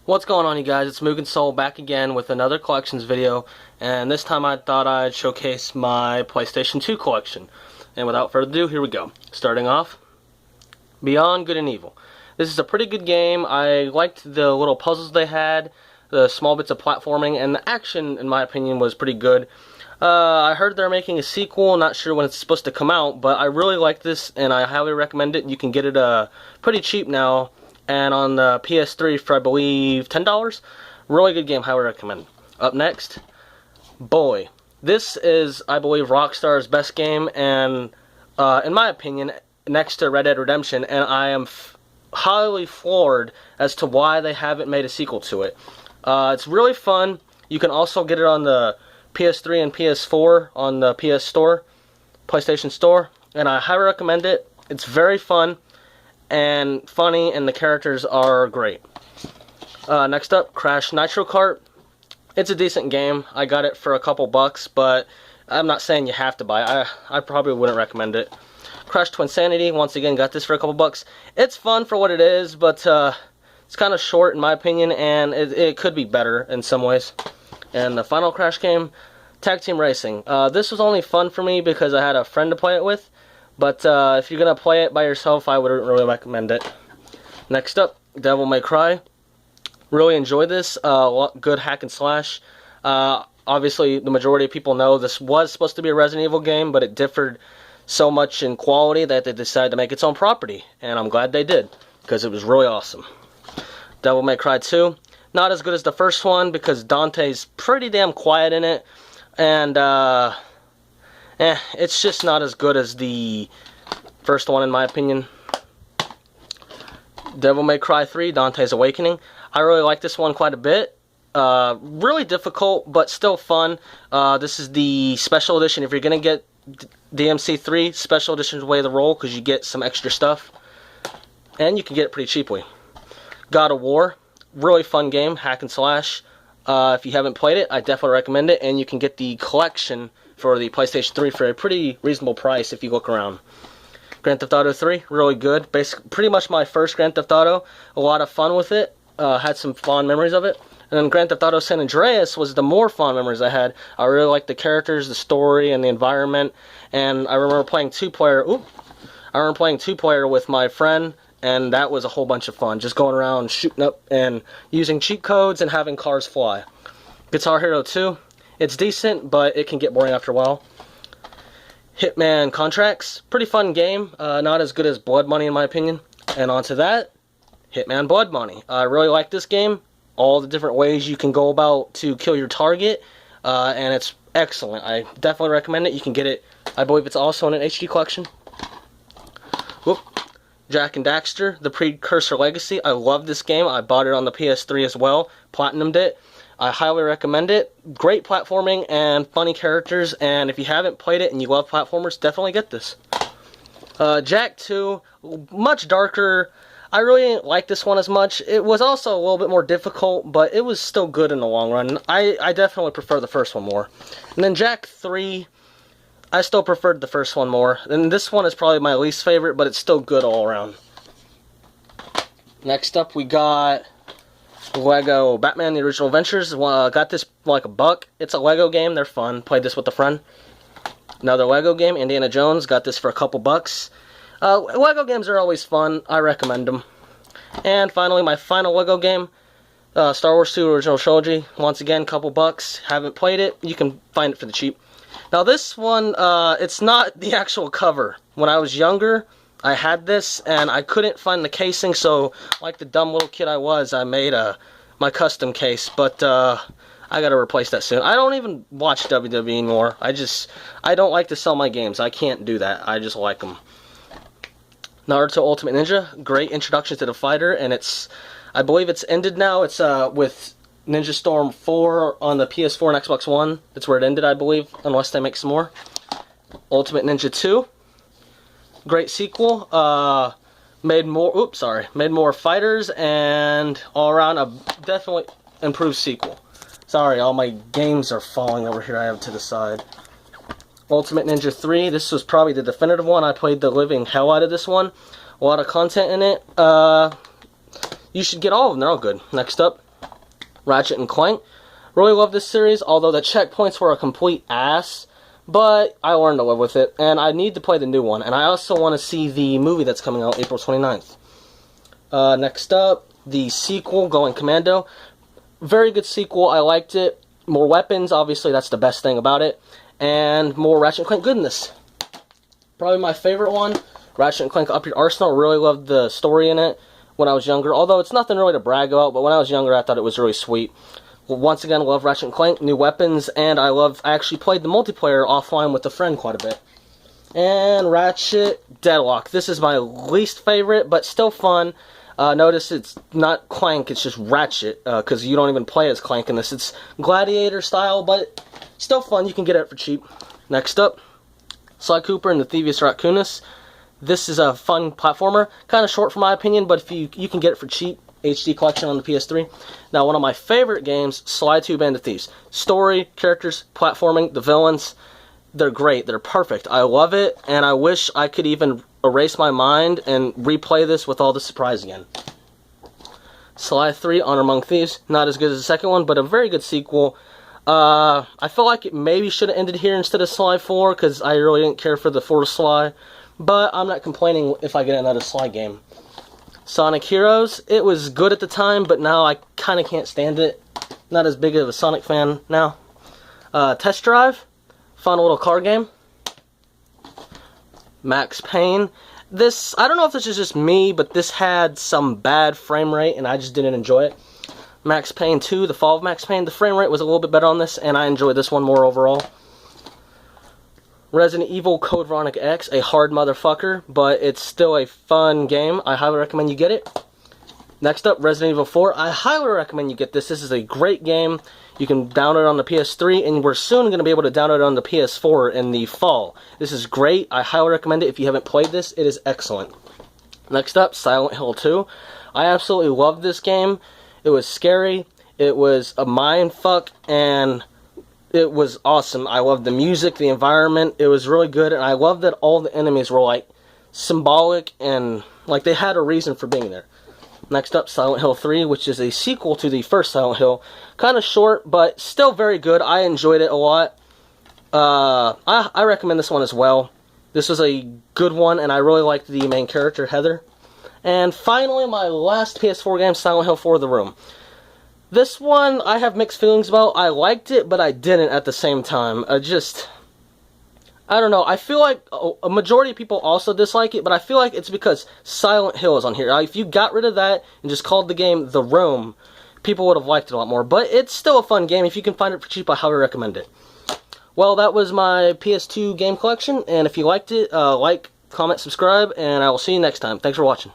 What's going on, you guys? It's Mugen Soul back again with another collections video, and this time I thought I'd showcase my PlayStation 2 collection. And without further ado, here we go. Starting off, Beyond Good and Evil. This is a pretty good game. I liked the little puzzles they had, the small bits of platforming, and the action, in my opinion, was pretty good. I heard they're making a sequel, not sure when it's supposed to come out, but I really like this, and I highly recommend it. You can get it pretty cheap now, and on the PS3 for, I believe, $10. Really good game, highly recommend. Up next, Boy. This is, I believe, Rockstar's best game, and in my opinion, next to Red Dead Redemption, and I am highly floored as to why they haven't made a sequel to it. It's really fun. You can also get it on the PS3 and PS4 on the PS Store, PlayStation Store, and I highly recommend it. It's very fun and funny, and the characters are great. Next up, Crash Nitro Kart. It's a decent game. I got it for a couple bucks, but I'm not saying you have to buy it. I probably wouldn't recommend it. Crash Twinsanity, once again, got this for a couple bucks. It's fun for what it is, but it's kind of short in my opinion, and it could be better in some ways. And the final Crash game, Tag Team Racing. This was only fun for me because I had a friend to play it with, but if you're going to play it by yourself, I wouldn't really recommend it. Next up, Devil May Cry. Really enjoyed this. Good hack and slash. Obviously, the majority of people know this was supposed to be a Resident Evil game, but it differed so much in quality that they decided to make its own property, and I'm glad they did, because it was really awesome. Devil May Cry 2. Not as good as the first one because Dante's pretty damn quiet in it, and it's just not as good as the first one in my opinion. Devil May Cry 3, Dante's Awakening. I really like this one quite a bit. Really difficult, but still fun. This is the special edition. If you're going to get DMC3, special edition is the way to roll because you get some extra stuff, and you can get it pretty cheaply. God of War. Really fun game, hack and slash. If you haven't played it, I definitely recommend it, and you can get the collection for the PlayStation 3 for a pretty reasonable price if you look around. Grand Theft Auto 3, really good. Pretty much my first Grand Theft Auto. A lot of fun with it. Had some fond memories of it. And then Grand Theft Auto San Andreas was the more fond memories I had. I really liked the characters, the story, and the environment. And I remember playing two-player with my friend, and that was a whole bunch of fun. Just going around shooting up and using cheat codes and having cars fly. Guitar Hero 2. It's decent, but it can get boring after a while. Hitman Contracts. Pretty fun game. Not as good as Blood Money in my opinion. And on to that, Hitman Blood Money. I really like this game. All the different ways you can go about to kill your target. And it's excellent. I definitely recommend it. You can get it, I believe it's also in an HD collection. Whoop. Jak and Daxter, The Precursor Legacy. I love this game. I bought it on the PS3 as well. Platinumed it. I highly recommend it. Great platforming and funny characters. And if you haven't played it and you love platformers, definitely get this. Jak 2, much darker. I really didn't like this one as much. It was also a little bit more difficult, but it was still good in the long run. I definitely prefer the first one more. And then Jak 3... I still preferred the first one more. And this one is probably my least favorite, but it's still good all around. Next up, we got Lego Batman: The Original Adventures. Got this for like $1. It's a Lego game. They're fun. Played this with a friend. Another Lego game, Indiana Jones. Got this for a couple bucks. Lego games are always fun. I recommend them. And finally, my final Lego game, Star Wars 2 Original Trilogy. Once again, couple bucks. Haven't played it. You can find it for the cheap. Now this one, it's not the actual cover. When I was younger, I had this, and I couldn't find the casing, so like the dumb little kid I was, I made my custom case, but I gotta replace that soon. I don't even watch WWE anymore. I don't like to sell my games. I can't do that. I just like them. Naruto Ultimate Ninja, great introduction to the fighter, and I believe it's ended now. It's with Ninja Storm 4 on the PS4 and Xbox One. That's where it ended, I believe, unless they make some more. Ultimate Ninja 2. Great sequel. Made more fighters, and all around a definitely improved sequel. Sorry, all my games are falling over here I have to the side. Ultimate Ninja 3. This was probably the definitive one. I played the living hell out of this one. A lot of content in it. You should get all of them. They're all good. Next up, Ratchet and Clank. Really love this series, although the checkpoints were a complete ass, but I learned to live with it, and I need to play the new one, and I also want to see the movie that's coming out April 29th. Next up, the sequel, Going Commando. Very good sequel, I liked it. More weapons, obviously that's the best thing about it, and more Ratchet and Clank goodness. Probably my favorite one, Ratchet and Clank Up Your Arsenal. Really loved the story in it when I was younger, although it's nothing really to brag about, but when I was younger I thought it was really sweet. Once again, love Ratchet and Clank, new weapons, and I actually played the multiplayer offline with a friend quite a bit. And Ratchet Deadlock. This is my least favorite, but still fun. Notice it's not Clank, it's just Ratchet, because you don't even play as Clank in this. It's Gladiator style, but still fun. You can get it for cheap. Next up, Sly Cooper and the Thievius Raccoonus. This is a fun platformer. Kind of short for my opinion, but if you can get it for cheap. HD collection on the PS3. Now, one of my favorite games, Sly 2 Band of Thieves. Story, characters, platforming, the villains, they're great. They're perfect. I love it, and I wish I could even erase my mind and replay this with all the surprise again. Sly 3, Honor Among Thieves. Not as good as the second one, but a very good sequel. I feel like it maybe should have ended here instead of Sly 4, because I really didn't care for the 4th Sly, but I'm not complaining if I get another Sly game. Sonic Heroes, it was good at the time, but now I kind of can't stand it. Not as big of a Sonic fan now. Test Drive, fun little car game. Max Payne. This, I don't know if this is just me, but this had some bad frame rate, and I just didn't enjoy it. Max Payne 2, The Fall of Max Payne, the frame rate was a little bit better on this, and I enjoyed this one more overall. Resident Evil Code Veronica X, a hard motherfucker, but it's still a fun game. I highly recommend you get it. Next up, Resident Evil 4. I highly recommend you get this. This is a great game. You can download it on the PS3, and we're soon going to be able to download it on the PS4 in the fall. This is great. I highly recommend it. If you haven't played this, it is excellent. Next up, Silent Hill 2. I absolutely loved this game. It was scary. It was a mind fuck, and it was awesome. I loved the music, the environment. It was really good, and I loved that all the enemies were like symbolic and like they had a reason for being there. Next up, Silent Hill 3, which is a sequel to the first Silent Hill. Kind of short, but still very good. I enjoyed it a lot. I recommend this one as well. This was a good one, and I really liked the main character, Heather. And finally, my last PS4 game, Silent Hill 4: The Room. This one, I have mixed feelings about. I liked it, but I didn't at the same time. I don't know. I feel like a majority of people also dislike it, but I feel like it's because Silent Hill is on here. If you got rid of that and just called the game The Room, people would have liked it a lot more. But it's still a fun game. If you can find it for cheap, I highly recommend it. Well, that was my PS2 game collection, and if you liked it, like, comment, subscribe, and I will see you next time. Thanks for watching.